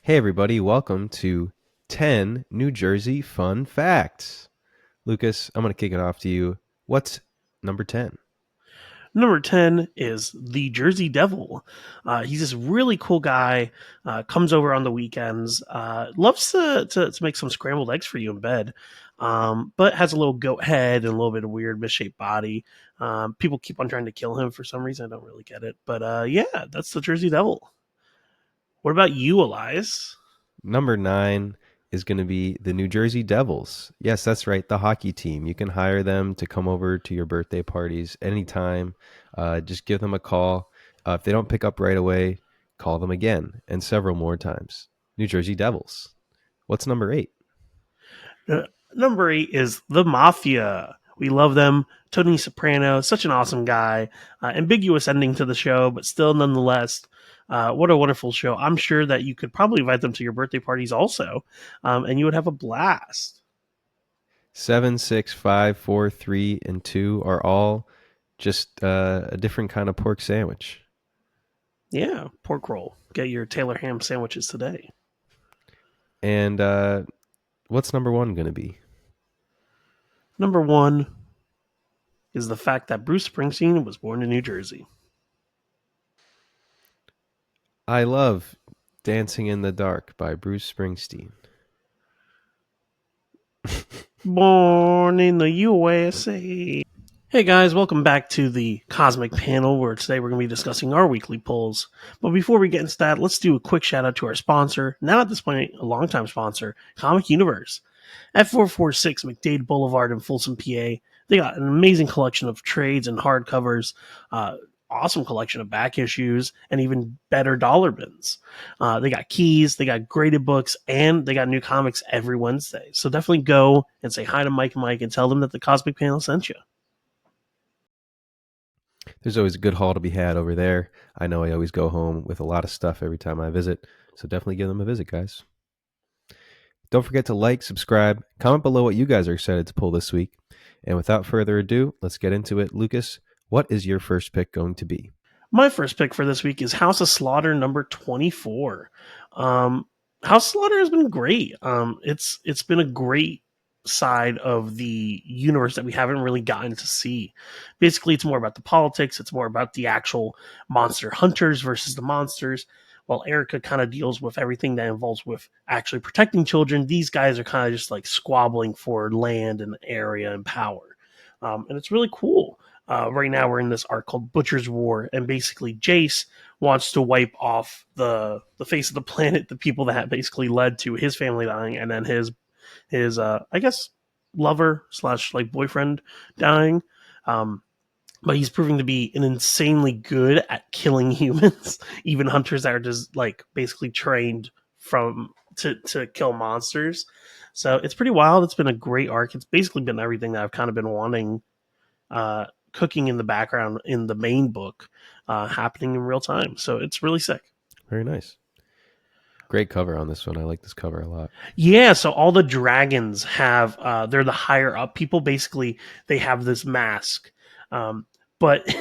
Hey, everybody, welcome to 10 New Jersey Fun Facts. Lucas, I'm going to kick it off to you. What's number 10? Number 10 is the Jersey Devil. He's this really cool guy, comes over on the weekends, loves to make some scrambled eggs for you in bed, but has a little goat head and a little bit of weird misshaped body. People keep on trying to kill him for some reason. I don't really get it. But yeah, that's the Jersey Devil. What about you, Elias? Number 9 is going to be the New Jersey Devils. Yes, that's right, the hockey team. You can hire them to come over to your birthday parties anytime. Just give them a call. If they don't pick up right away, call them again and several more times. New Jersey Devils. What's number 8? Number 8 is the Mafia. We love them. Tony Soprano, such an awesome guy. Ambiguous ending to the show, but still, nonetheless, what a wonderful show. I'm sure that you could probably invite them to your birthday parties also, and you would have a blast. 7, 6, 5, 4, 3, and 2 are all just a different kind of pork sandwich. Yeah, pork roll. Get your Taylor ham sandwiches today. And what's number 1 going to be? Number 1 is the fact that Bruce Springsteen was born in New Jersey. I love Dancing in the Dark by Bruce Springsteen. Born in the USA. Hey guys, welcome back to the Cosmic Panel, where today we're going to be discussing our weekly polls. But before we get into that, let's do a quick shout out to our sponsor, now at this point, a longtime sponsor, Comic Universe. At 446 McDade Boulevard in Folsom, PA, they got an amazing collection of trades and hardcovers, awesome collection of back issues, and even better dollar bins. They got keys, they got graded books, and they got new comics every Wednesday. So definitely go and say hi to Mike and Mike and tell them that the Cosmic Panel sent you. There's always a good haul to be had over there. I know I always go home with a lot of stuff every time I visit, so definitely give them a visit, guys. Don't forget to like, subscribe, comment below what you guys are excited to pull this week. And without further ado, let's get into it. Lucas, what is your first pick going to be? My first pick for this week is House of Slaughter number 24. House of Slaughter has been great. It's been a great side of the universe that we haven't really gotten to see. Basically, it's more about the politics. It's more about the actual monster hunters versus the monsters. While Erica kind of deals with everything that involves with actually protecting children, these guys are kind of just like squabbling for land and area and power. And it's really cool. Right now, we're in this arc called Butcher's War, and basically, Jace wants to wipe off the face of the planet, the people that basically led to his family dying, and then his I guess lover slash like boyfriend dying. But he's proving to be an insanely good at killing humans, even hunters that are just like basically trained from to kill monsters. So it's pretty wild. It's been a great arc. It's basically been everything that I've kind of been wanting, cooking in the background in the main book, happening in real time. So it's really sick. Very nice. Great cover on this one. I like this cover a lot. Yeah, so all the dragons have they're the higher up people. Basically, they have this mask. But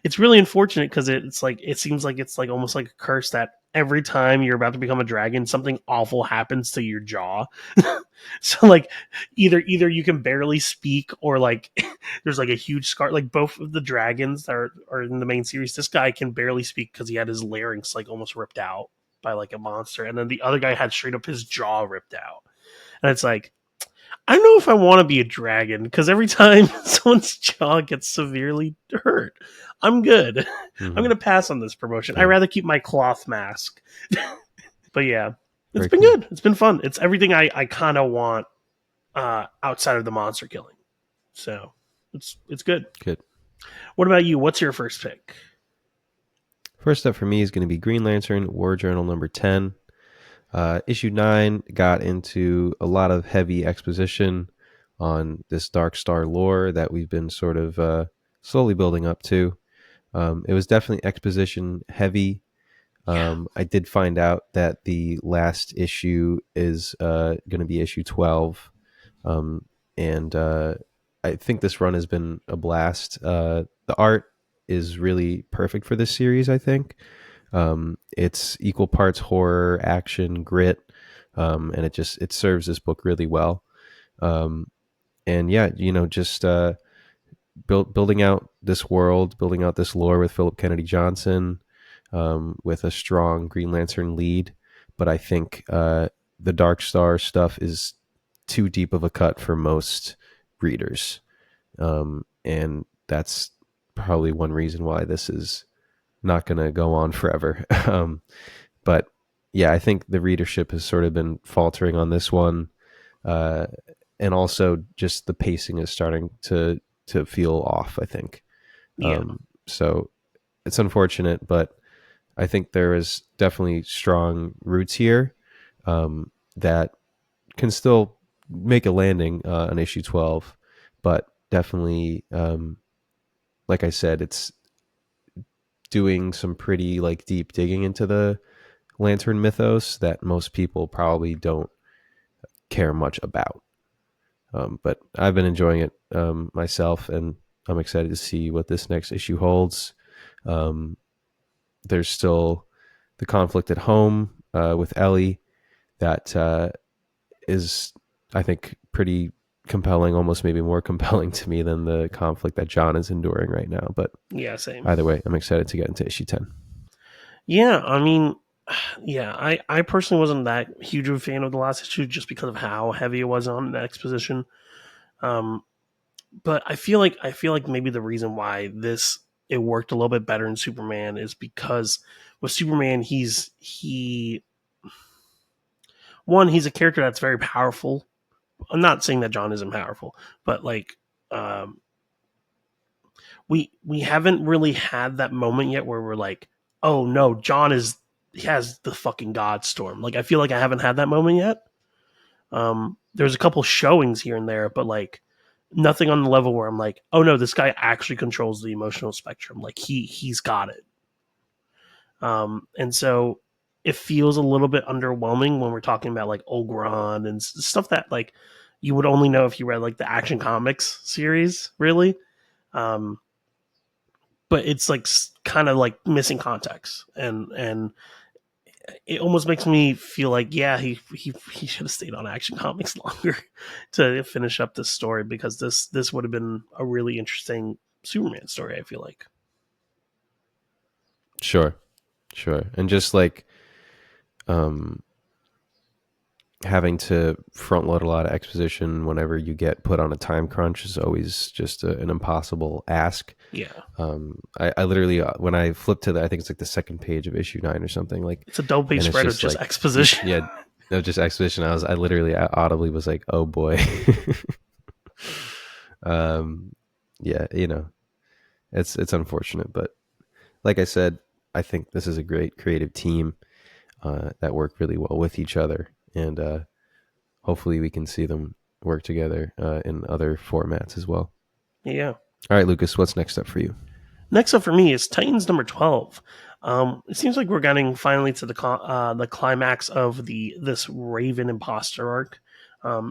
it's really unfortunate because it's like it seems like it's like almost like a curse that every time you're about to become a dragon, something awful happens to your jaw. So like either you can barely speak or like there's like a huge scar. Like both of the dragons that are in the main series, this guy can barely speak because he had his larynx like almost ripped out by like a monster, and then the other guy had straight up his jaw ripped out. And it's like, I don't know if I want to be a dragon because every time someone's jaw gets severely hurt, I'm good. I'm going to pass on this promotion. I'd rather keep my cloth mask. But yeah, it's Very been cool. good. It's been fun. It's everything I kind of want, outside of the monster killing. So it's good. Good. What about you? What's your first pick? First up for me is going to be Green Lantern War Journal number 10. Issue 9 got into a lot of heavy exposition on this Dark Star lore that we've been sort of slowly building up to. It was definitely exposition heavy. I did find out that the last issue is going to be issue 12. And I think this run has been a blast. The art is really perfect for this series, I think. It's equal parts horror, action, grit, and it serves this book really well. Um, and yeah, just building out this world, building out this lore with Philip Kennedy Johnson, with a strong Green Lantern lead. But I think the Dark Star stuff is too deep of a cut for most readers, and that's probably one reason why this is not going to go on forever. But yeah, I think the readership has sort of been faltering on this one, uh, and also just the pacing is starting to feel off, I think. Yeah. So it's unfortunate, but I think there is definitely strong roots here, that can still make a landing on issue 12, but definitely, like I said, it's doing some pretty like deep digging into the Lantern mythos that most people probably don't care much about. But I've been enjoying it, myself, and I'm excited to see what this next issue holds. Um, there's still the conflict at home with Ellie that is, I think, pretty compelling, almost maybe more compelling to me than the conflict that John is enduring right now. But Yeah, same. either way, I'm excited to get into issue 10. Yeah, I mean, yeah, I personally wasn't that huge of a fan of the last issue just because of how heavy it was on the exposition. Um, but I feel like maybe the reason why this it worked a little bit better in Superman is because with Superman he one, he's a character that's very powerful. I'm not saying that John isn't powerful, but like um we haven't really had that moment yet where we're like, oh no, John is he has the fucking God Storm. Like I feel like I haven't had that moment yet. There's a couple showings here and there, but like nothing on the level where I'm like, oh no, this guy actually controls the emotional spectrum. Like he's got it. And so it feels a little bit underwhelming when we're talking about like Ogron and stuff that like you would only know if you read like the Action Comics series, really. Um, but it's like kind of like missing context, and it almost makes me feel like yeah, he should have stayed on Action Comics longer to finish up this story because this would have been a really interesting Superman story. I feel like Sure, sure. And just like, um, having to front load a lot of exposition whenever you get put on a time crunch is always just an impossible ask. yeah, I literally, when I flipped to I think it's like the second page of issue 9 or something, like, it's a double page and it's spread of just just like, exposition. yeah, no, just exposition. I literally audibly was like, oh boy. um, yeah, it's unfortunate, but like I said, I think this is a great creative team that work really well with each other, and hopefully we can see them work together in other formats as well. Yeah. All right, Lucas, what's next up for you? Next up for me is Titans number 12. It seems like we're getting finally to the climax of the this Raven imposter arc.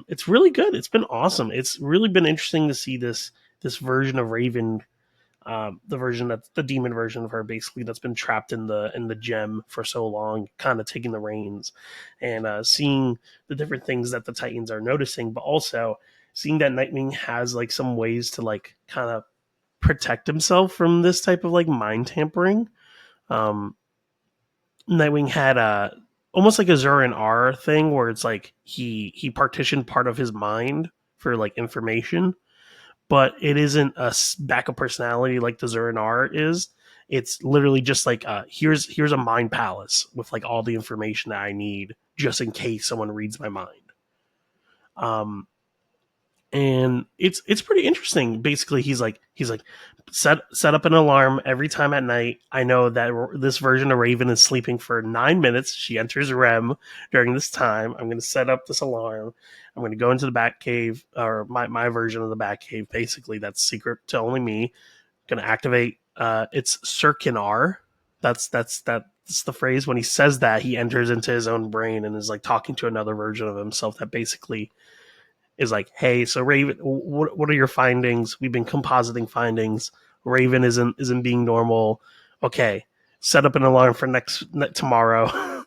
It's really good. It's been awesome. It's really been interesting to see this version of Raven, the version that's the demon version of her, basically that's been trapped in the gem for so long, kind of taking the reins, and seeing the different things that the Titans are noticing, but also seeing that Nightwing has like some ways to like kind of protect himself from this type of like mind tampering. Um, Nightwing had a almost like a Zurin R thing where it's like he partitioned part of his mind for like information, but it isn't a backup personality like the Zurin R is. It's literally just like here's a mind palace with like all the information that I need just in case someone reads my mind. Um, and it's pretty interesting. Basically, he's like set up an alarm every time at night. I know that this version of Raven is sleeping for 9 minutes. She enters REM during this time. I'm going to set up this alarm. I'm going to go into the Batcave, or my version of the Batcave. Basically, that's secret to only me. Going to activate. It's Circunar. That's the phrase. When he says that, he enters into his own brain and is like talking to another version of himself that basically is like, hey, so Raven, what are your findings? We've been compositing findings. Raven isn't being normal. Okay, set up an alarm for tomorrow,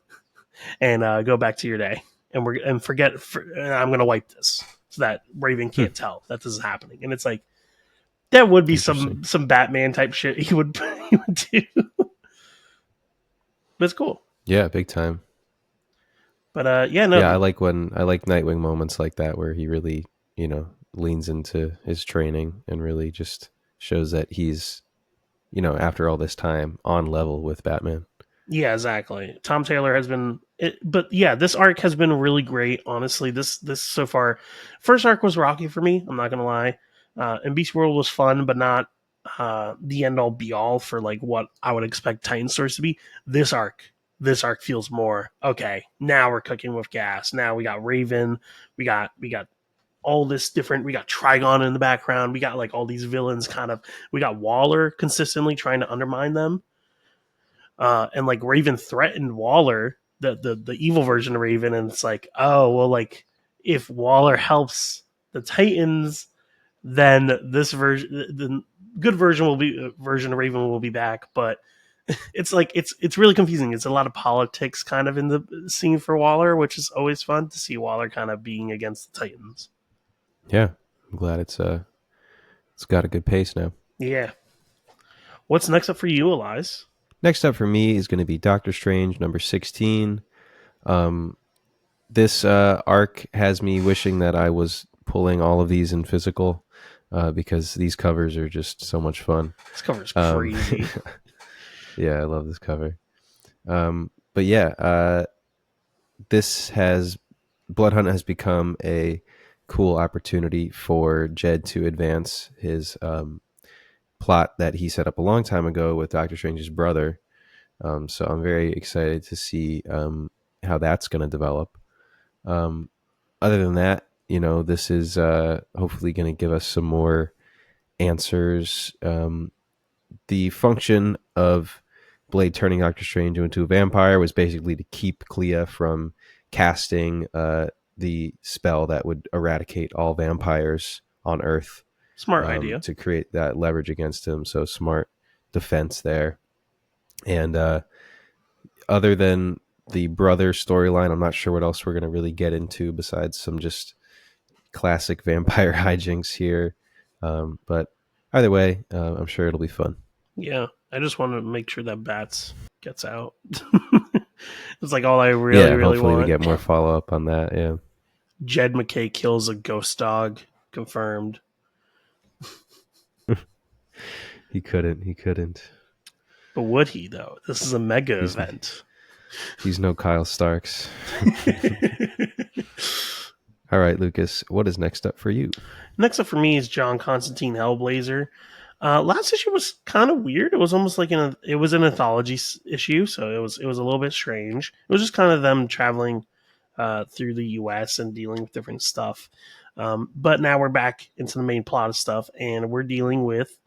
and go back to your day, and forget. I'm gonna wipe this so that Raven Hmm, can't tell that this is happening. And it's like that would be interesting. some Batman type shit he would he would do, but it's cool. Yeah, big time. But yeah, no, Yeah, I like Nightwing moments like that where he really, leans into his training and really just shows that he's, after all this time on level with Batman. yeah, exactly. Tom Taylor has been, but yeah, this arc has been really great. Honestly, this so far, first arc was rocky for me. I'm not gonna lie. And Beast World was fun, but not the end all be all for like what I would expect Titan stories to be. This arc feels more okay. Now we're cooking with gas. Now we got Raven, we got all this different. We got Trigon in the background. We got like all these villains. Kind of. We got Waller consistently trying to undermine them, and like Raven threatened Waller, the evil version of Raven, and it's like, oh well, like if Waller helps the Titans, then this version, the good version will be version of Raven will be back. But it's like it's really confusing. It's a lot of politics kind of in the scene for Waller, which is always fun to see Waller kind of being against the Titans. Yeah, I'm glad it's got a good pace now. Yeah. What's next up for you, Elias? Next up for me is going to be Doctor Strange number 16. Um, this arc has me wishing that I was pulling all of these in physical because these covers are just so much fun. This cover is Um, crazy. yeah, I love this cover. But yeah, this has Bloodhunt has become a cool opportunity for Jed to advance his plot that he set up a long time ago with Doctor Strange's brother. So I'm very excited to see how that's going to develop. Um, other than that, this is hopefully going to give us some more answers. The function of Blade turning Doctor Strange into a vampire was basically to keep Clea from casting the spell that would eradicate all vampires on Earth, Smart idea. to create that leverage against him. So smart defense there. And other than the brother storyline, I'm not sure what else we're going to really get into besides some just classic vampire hijinks here. But either way, I'm sure it'll be fun. Yeah, I just want to make sure that Bats gets out. It's like all I really, Yeah, really hopefully we want. get more follow up on that. Yeah, Jed McKay kills a ghost dog. Confirmed. he couldn't. He couldn't. But would he, though? This is a mega He's event. he's no Kyle Starks. All right, Lucas, what is next up for you? Next up for me is John Constantine Hellblazer. Last issue was kind of weird. It was almost like it was an anthology issue, so it was a little bit strange. It was just kind of them traveling through the U.S. and dealing with different stuff. But now we're back into the main plot of stuff, and we're dealing with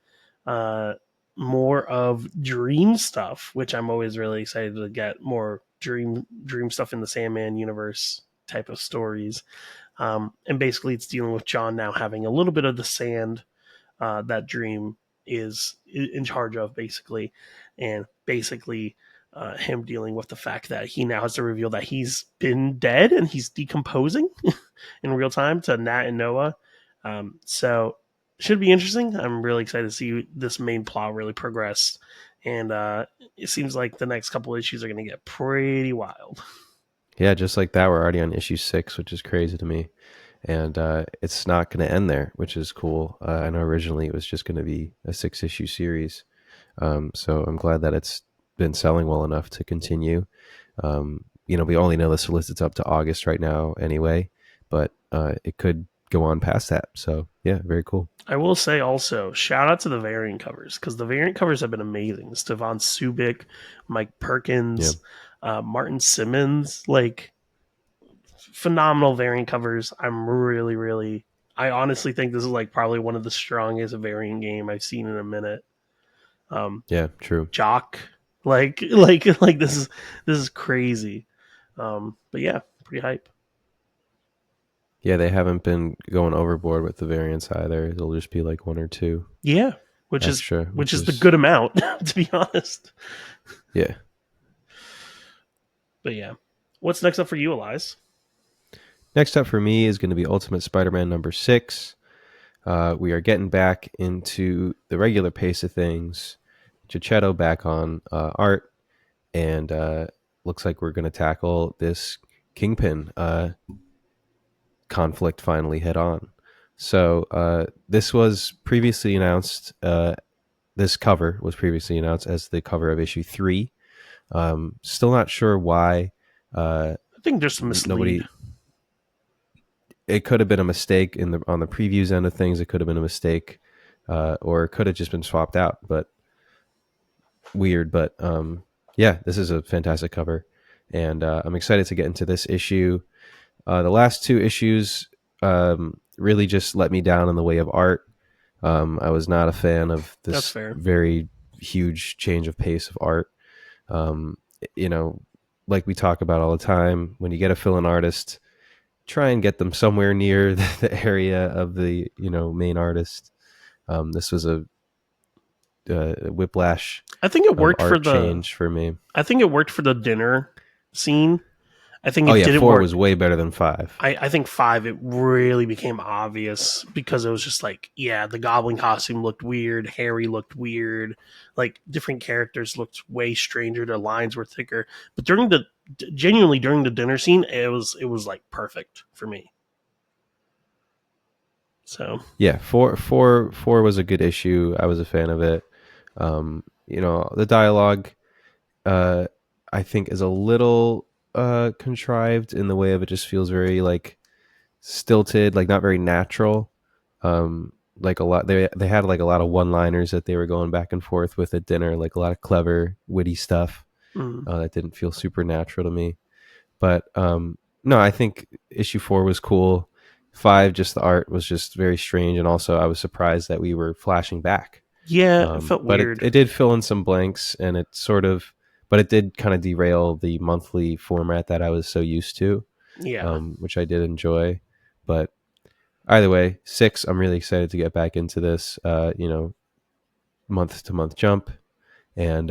uh, more of dream stuff, which I'm always really excited to get more dream stuff in the Sandman universe type of stories. And basically, it's dealing with John now having a little bit of the sand that Dream is in charge of, basically, and basically him dealing with the fact that he now has to reveal that he's been dead and he's decomposing in real time to Nat and Noah. So should be interesting. I'm really excited to see this main plot really progress, and it seems like the next couple issues are going to get pretty wild. Yeah, just like that, we're already on issue 6, which is crazy to me. And it's not going to end there, which is cool. I know originally it was just going to be a 6 issue series. So I'm glad that it's been selling well enough to continue. We only know the solicits up to August right now anyway, but it could go on past that. So yeah, very cool. I will say also, shout out to the variant covers because the variant covers have been amazing. Stevan Subic, Mike Yeah. Perkins, Martin Simmons, like phenomenal variant covers. I'm really, really, I honestly think this is like probably one of the strongest variant game I've seen in a minute. Um, Yeah, true. Jock, like this is crazy. But yeah, pretty hype. Yeah, they haven't been going overboard with the variants either. It'll just be like one or two. Yeah, which That's is true. which Which is the is good amount, to be honest. yeah. But yeah, what's next up for you, Elias? Next up for me is going to be Ultimate Spider-Man number 6. We are getting back into the regular pace of things. Chichetto back on art, and looks like we're going to tackle this Kingpin conflict finally head on. So this was previously announced. This cover was previously announced as the cover of issue 3. Still not sure why. I think there's some mislead. Nobody. It could have been a mistake in the on the previews end of things. It could have been a mistake, or it could have just been swapped out. But weird. But yeah, this is a fantastic cover, and I'm excited to get into this issue. The last 2 issues really just let me down in the way of art. I was not a fan of That's this fair. very huge change of pace of art. Um, you know, like we talk about all the time, when you get a fill-in artist, try and get them somewhere near the area of the main artist. This was a whiplash I think it of worked for art the. change for me. I think it worked for the dinner scene. I think Oh it yeah, didn't 4 work. was way better than 5. I think 5, it really became obvious because it was just like, yeah, the Goblin costume looked weird, Harry looked weird, like different characters looked way stranger, their lines were thicker. But genuinely during the dinner scene, it was like perfect for me. So Yeah, four was a good issue. I was a fan of it. The dialogue, uh, I think, is a little contrived in the way of it. Just feels very like stilted, like not very natural. Like a lot, they had like a lot of one liners that they were going back and forth with at dinner, like a lot of clever, witty stuff mm, that didn't feel super natural to me. But no, I think issue 4 was cool. 5, just the art was just very strange, and also I was surprised that we were flashing back. yeah, it felt But it, weird. it did fill in some blanks, and it sort of, but it did kind of derail the monthly format that I was so used to, Yeah, which I did enjoy. But either way, 6, I'm really excited to get back into this. Month to month jump, and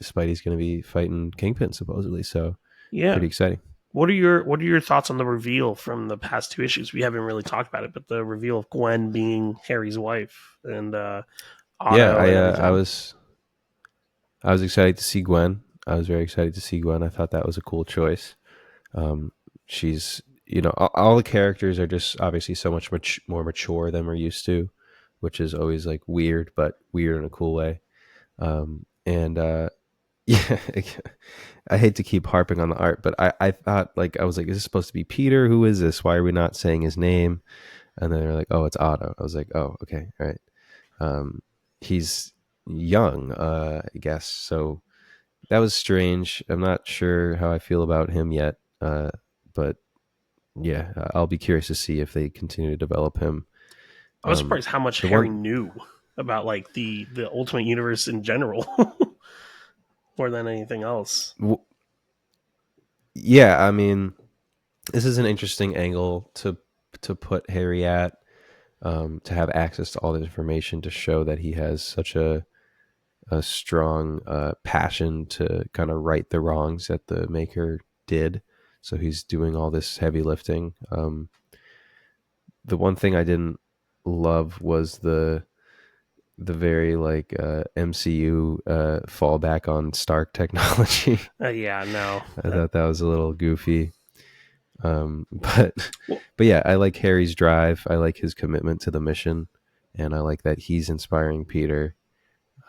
Spidey's going to be fighting Kingpin supposedly, so yeah. pretty exciting. What are your thoughts on the reveal from the past 2 issues? We haven't really talked about it, but the reveal of Gwen being Harry's wife and Yeah, Otto and I everything. was excited to see Gwen. I was very excited to see Gwen. I thought that was a cool choice. Um, she's all the characters are just obviously so much more mature than we're used to, which is always like weird, but weird in a cool way. And yeah, I hate to keep harping on the art, but I thought like I was like, is this supposed to be Peter? Who is this? Why are we not saying his name? And then they're like, oh, it's Otto. I was like, oh, okay, all right. Um, he's young, I guess. So that was strange. I'm not sure how I feel about him yet, but yeah, I'll be curious to see if they continue to develop him. I was Um, surprised how much the Harry one, knew about like the Ultimate Universe in general, more than anything else. yeah, I mean, this is an interesting angle to put Harry at, to have access to all the information to show that he has such a strong passion to kind of right the wrongs that the Maker did. So he's doing all this heavy lifting. The one thing I didn't love was the very like MCU fallback on Stark technology. Yeah, no. I thought that was a little goofy. But Well, but yeah, I like Harry's drive. I like his commitment to the mission, and I like that he's inspiring Peter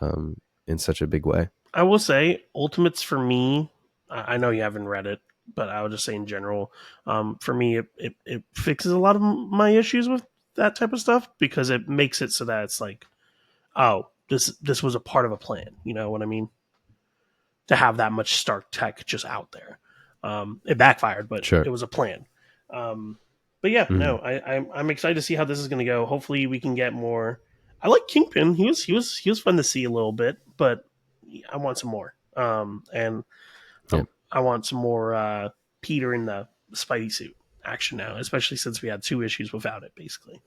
in such a big way. I will say, Ultimates for me. I know you haven't read it, but I would just say in general, for me, it fixes a lot of my issues with that type of stuff because it makes it so that it's like, oh, this was a part of a plan. You know what I mean? To have that much Stark tech just out there. It backfired, but it Sure. was a plan. Um, but yeah, no, Mhm. I'm excited to see how this is going to go. Hopefully, we can get more. I like Kingpin. He was fun to see a little bit, but I want some more. And Yeah. I want some more Peter in the Spidey suit action now, especially since we had 2 issues without it, basically.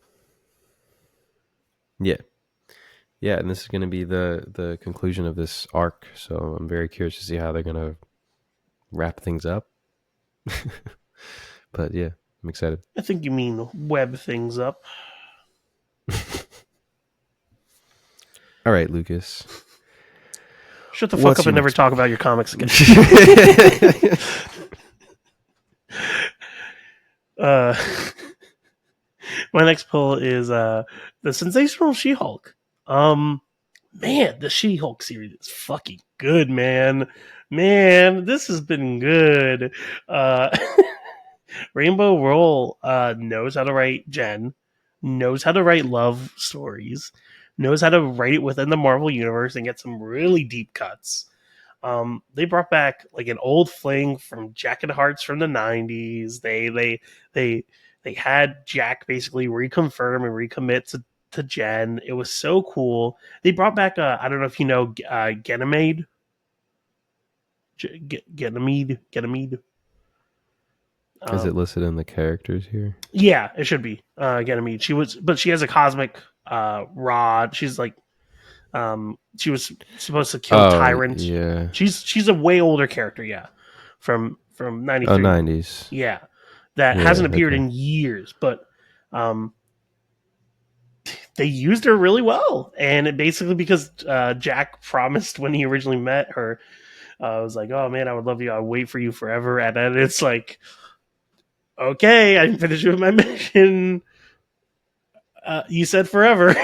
Yeah. Yeah, and this is going to be the conclusion of this arc. So I'm very curious to see how they're going to wrap things up. But yeah, I'm excited. I think you mean web things up. All right, Lucas. Shut the fuck What's up your and never next? talk about your comics again. uh, my next pull is the Sensational She-Hulk. Man, the She-Hulk series is fucking good, man. Man, this has been good. Uh, Rainbow Roll knows how to write Jen, knows how to write love stories, knows how to write it within the Marvel universe and get some really deep cuts. They brought back like an old fling from Jack and Hearts from the '90s. They they had Jack basically reconfirm and recommit to Jen. It was so cool. They brought back I don't know if you know Ganymede. Ganymede. Is it Um, listed in the characters here? yeah, it should be Ganymede. But she has a cosmic rod. She was supposed to kill Oh Tyrant. yeah. She's a way older character, yeah, from Oh, '93. 90s. Yeah, that Yeah. hasn't appeared Okay. in years, but um, they used her really well, and it basically because Jack promised when he originally met her, was like, "Oh man, I would love you. I'll wait for you forever," and then it's like, "Okay, I'm finished with my mission. You said forever."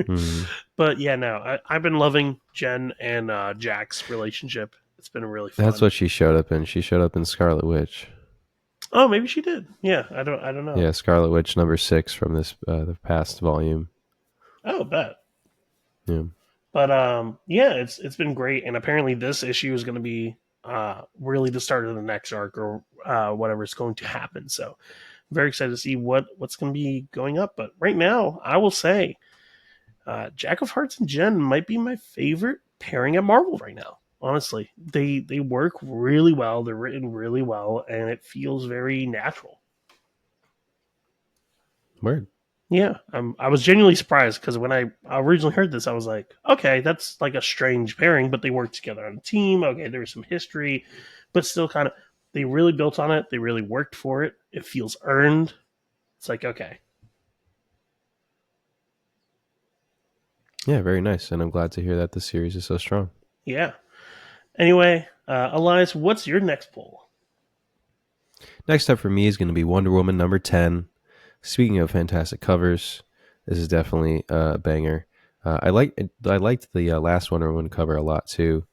Hmm. But yeah, no, I've been loving Jen and Jack's relationship. It's been really That's fun. what she showed up in. She showed up in Scarlet Witch. Oh, maybe she did. Yeah, I don't know. Yeah, Scarlet Witch #6 from this the past volume. Oh, bet. Yeah. But yeah, it's been great, and apparently this issue is going to be really the start of the next arc or whatever's going to happen. So very excited to see what's going to be going up. But right now, I will say, Jack of Hearts and Jen might be my favorite pairing at Marvel right now. Honestly, they work really well. They're written really well, and it feels very natural. Word. Yeah, I was genuinely surprised because when I originally heard this, I was like, okay, that's like a strange pairing, but they work together on a team. Okay, there's some history, but still kind of, they really built on it. They really worked for it. It feels earned. It's like, okay, Yeah, very nice. And I'm glad to hear that the series is so strong. yeah. Anyway, Elias, what's your next poll? Next up for me is going to be Wonder Woman #10. Speaking of fantastic covers, this is definitely a banger. I liked the last Wonder Woman cover a lot too.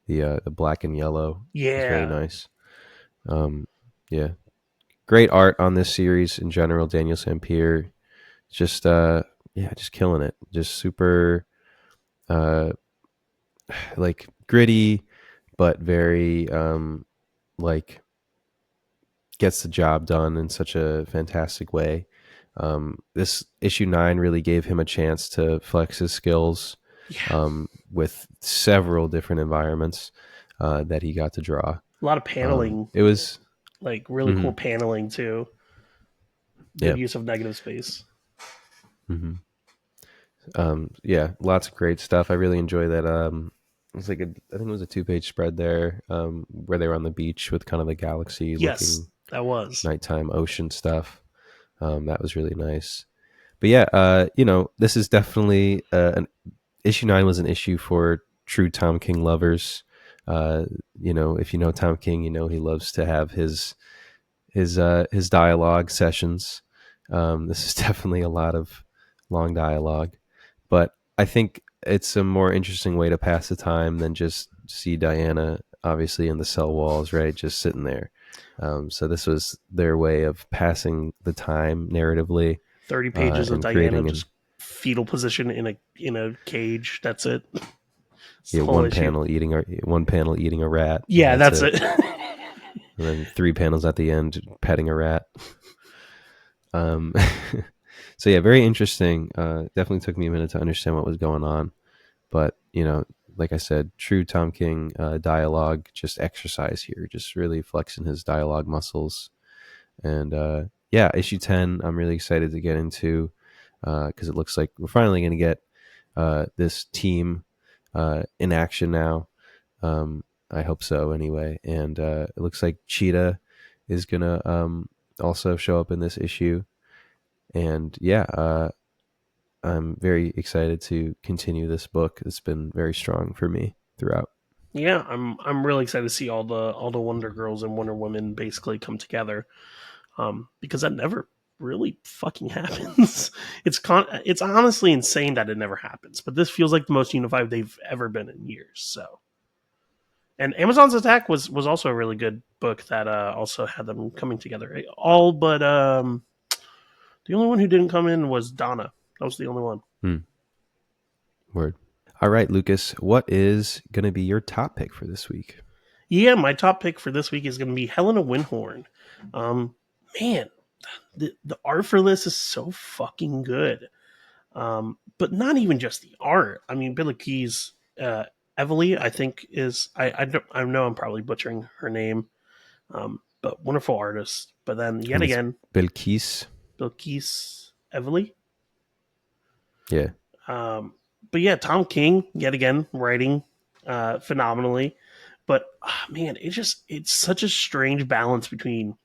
The black and yellow is very Yeah, nice. Um, yeah, great art on this series in general. Daniel Sampier, just yeah, just killing it. Just super uh like gritty, but very like gets the job done in such a fantastic way. This issue 9 really gave him a chance to flex his skills yeah. with several different environments that he got to draw. A lot of paneling, It was, like really cool mhm, paneling too. Good yeah, use of negative space. hmm yeah, lots of great stuff. I really enjoy that. It was like I think it was a 2-page spread there where they were on the beach with kind of the galaxy Yes, looking that was. nighttime ocean stuff. That was really nice. But yeah, this is definitely an issue 9 was an issue for true Tom King lovers. If you know Tom King, you know he loves to have his dialogue sessions. This is definitely a lot of long dialogue, but I think it's a more interesting way to pass the time than just see Diana obviously in the cell walls, right, just sitting there. So this was their way of passing the time narratively 30 pages of and Diana creating just fetal position in a cage. That's it. It's the yeah, whole issue. one panel eating a rat, and Yeah, that's that's it. it. And then 3 panels at the end petting a rat. Um, so yeah, very interesting. Definitely took me a minute to understand what was going on, but like I said, true Tom King dialogue, just exercise here, just really flexing his dialogue muscles. And yeah, issue 10, I'm really excited to get into because it looks like we're finally going to get this team in action now. I hope so anyway. And it looks like Cheetah is gonna also show up in this issue. And yeah, I'm very excited to continue this book. It's been very strong for me throughout. Yeah, I'm really excited to see all the Wonder Girls and Wonder Women basically come together, because that never really fucking happens. It's honestly insane that it never happens, but this feels like the most unified they've ever been in years. So, and Amazon's Attack was also a really good book that also had them coming together. All but the only one who didn't come in was Donna. That was the only one. Hmm. Word. All right, Lucas, what is going to be your top pick for this week? Yeah, my top pick for this week is going to be Helen of Wyndhorn. Um, man, the art for this is so fucking good. But not even just the art. I mean, Billy Key's Evely, I think is I know I'm probably butchering her name, but wonderful artist. But then I yet think it's again, Belkis. Bilquis Evely. Yeah. Um, but yeah, Tom King yet again writing phenomenally. But man, it's such a strange balance between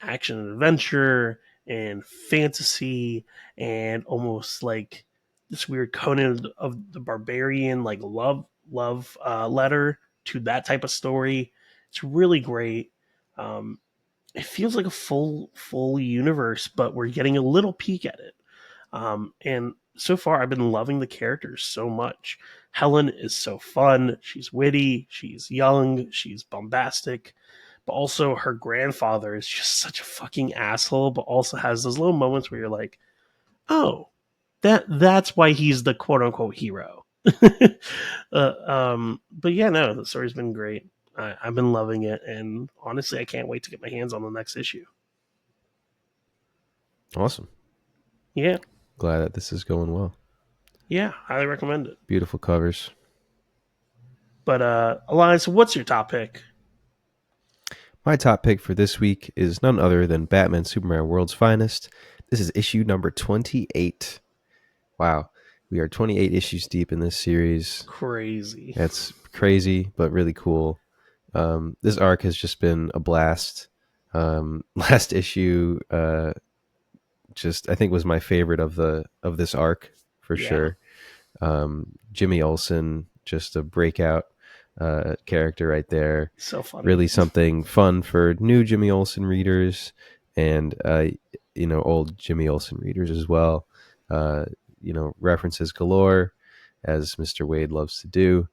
action and adventure and fantasy and almost like this weird Conan of the Barbarian like love letter to that type of story. It's really great. Um, it feels like a full universe, but we're getting a little peek at it. And so far, I've been loving the characters so much. Helen is so fun. She's witty. She's young. She's bombastic. But also, her grandfather is just such a fucking asshole, but also has those little moments where you're like, oh, that's why he's the quote unquote hero. But yeah, no, the story's been great. I've been loving it. And honestly, I can't wait to get my hands on the next issue. Awesome. Yeah. Glad that this is going well. Yeah. Highly recommend it. Beautiful covers. But Elias, what's your top pick? My top pick for this week is none other than Batman Superman World's Finest. This is issue number 28. Wow. We are 28 issues deep in this series. Crazy. That's crazy, but really cool. This arc has just been a blast. Last issue, just I think was my favorite of this arc for Yeah. sure. Jimmy Olsen, just a breakout character right there. So funny. Really something fun for new Jimmy Olsen readers and old Jimmy Olsen readers as well. References galore, as Mr. Wade loves to do.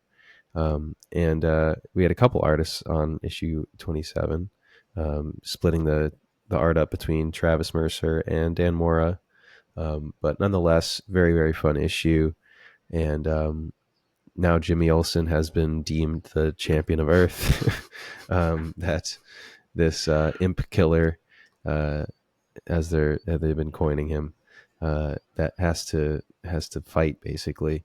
And we had a couple artists on issue 27, splitting the art up between Travis Mercer and Dan Mora. But nonetheless, very, very fun issue. And now Jimmy Olsen has been deemed the champion of Earth. That this imp killer, as they've been coining him, that has to fight basically.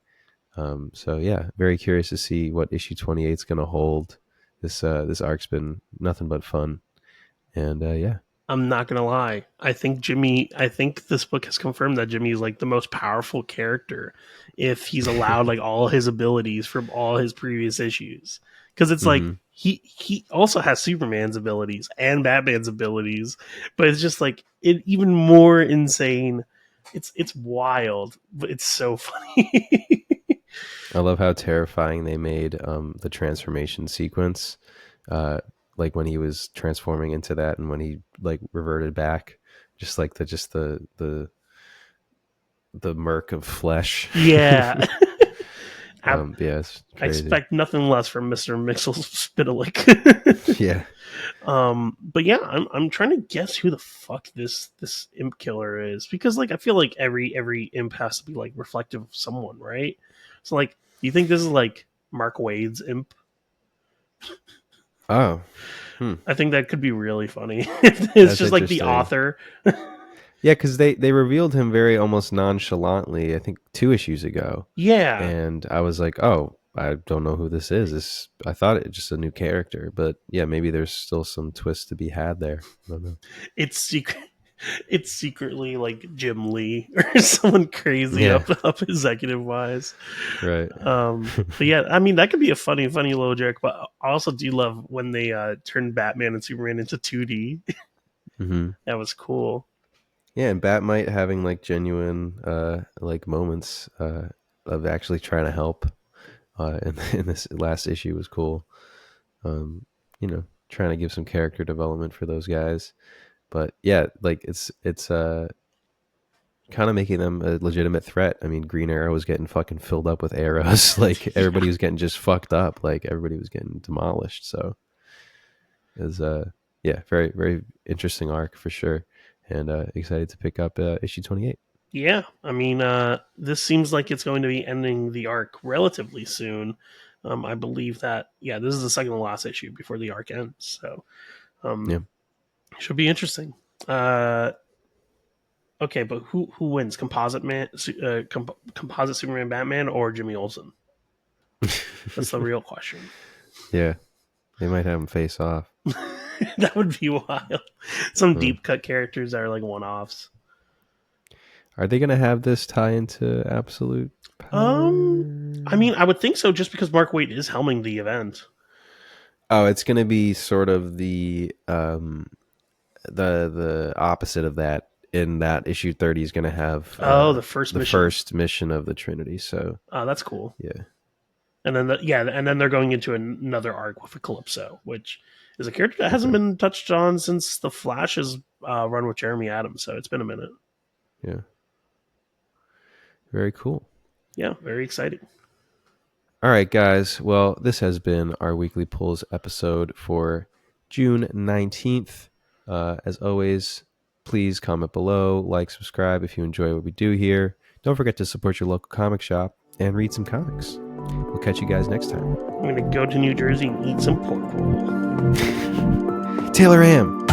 So yeah, very curious to see what issue 28 is going to hold. This arc's been nothing but fun, and yeah. I'm not gonna lie. I think this book has confirmed that Jimmy is like the most powerful character if he's allowed like all his abilities from all his previous issues. Because it's like Mm-hmm. he also has Superman's abilities and Batman's abilities, but it's just like it even more insane. It's wild, but it's so funny. I love how terrifying they made the transformation sequence, uh, like when he was transforming into that, and when he like reverted back, just like the murk of flesh. Yeah. Yeah, it's I crazy. expect nothing less from Mr. Mixel Spitalik. Yeah. But yeah, I'm trying to guess who the fuck this imp killer is, because like I feel like every imp has to be like reflective of someone, right? So like, do you think this is like Mark Wade's imp? Oh, hmm. I think that could be really funny. It's That's just like the interesting. author. Yeah, because they revealed him very almost nonchalantly. I think 2 issues ago, Yeah, and I was like, oh, I don't know who this is. I thought it was just a new character, but yeah, maybe there's still some twist to be had there. I don't know. it's secret. It's secretly like Jim Lee or someone crazy Yeah, up executive wise. right. But yeah, I mean that could be a funny little joke. But I also do love when they turned Batman and Superman into 2D. Hmm. That was cool. Yeah, and Batmite having like genuine like moments of actually trying to help in this last issue was cool. Um, trying to give some character development for those guys. But yeah, like it's kind of making them a legitimate threat. I mean, Green Arrow was getting fucking filled up with arrows. Like Yeah, everybody was getting just fucked up. Like everybody was getting demolished. So it was yeah, very interesting arc for sure. And excited to pick up issue 28. yeah. I mean, this seems like it's going to be ending the arc relatively soon. I believe that. Yeah, this is the second to last issue before the arc ends. So Yeah. um, should be interesting. Uh, okay, but who wins? Composite Superman, Batman, or Jimmy Olsen? That's the real question. Yeah, they might have them face off. That would be wild. Some Huh. deep cut characters that are like one offs. Are they going to have this tie into Absolute Um, I Power? mean, I would think so, just because Mark Waid is helming the event. Oh, it's going to be sort of the opposite of that. In that issue 30 is going to have Oh, the first the mission. first mission of the Trinity. So Oh, that's cool. yeah, And then and then they're going into another arc with Calypso, which is a character that hasn't okay, been touched on since the Flash's run with Jeremy Adams. So it's been a minute. yeah, very cool. Yeah, very exciting. All right, guys. Well, this has been our weekly pulls episode for June 19th. As always, please comment below, like, subscribe if you enjoy what we do here. Don't forget to support your local comic shop and read some comics. We'll catch you guys next time. I'm gonna go to New Jersey and eat some pork roll. Taylor Ham.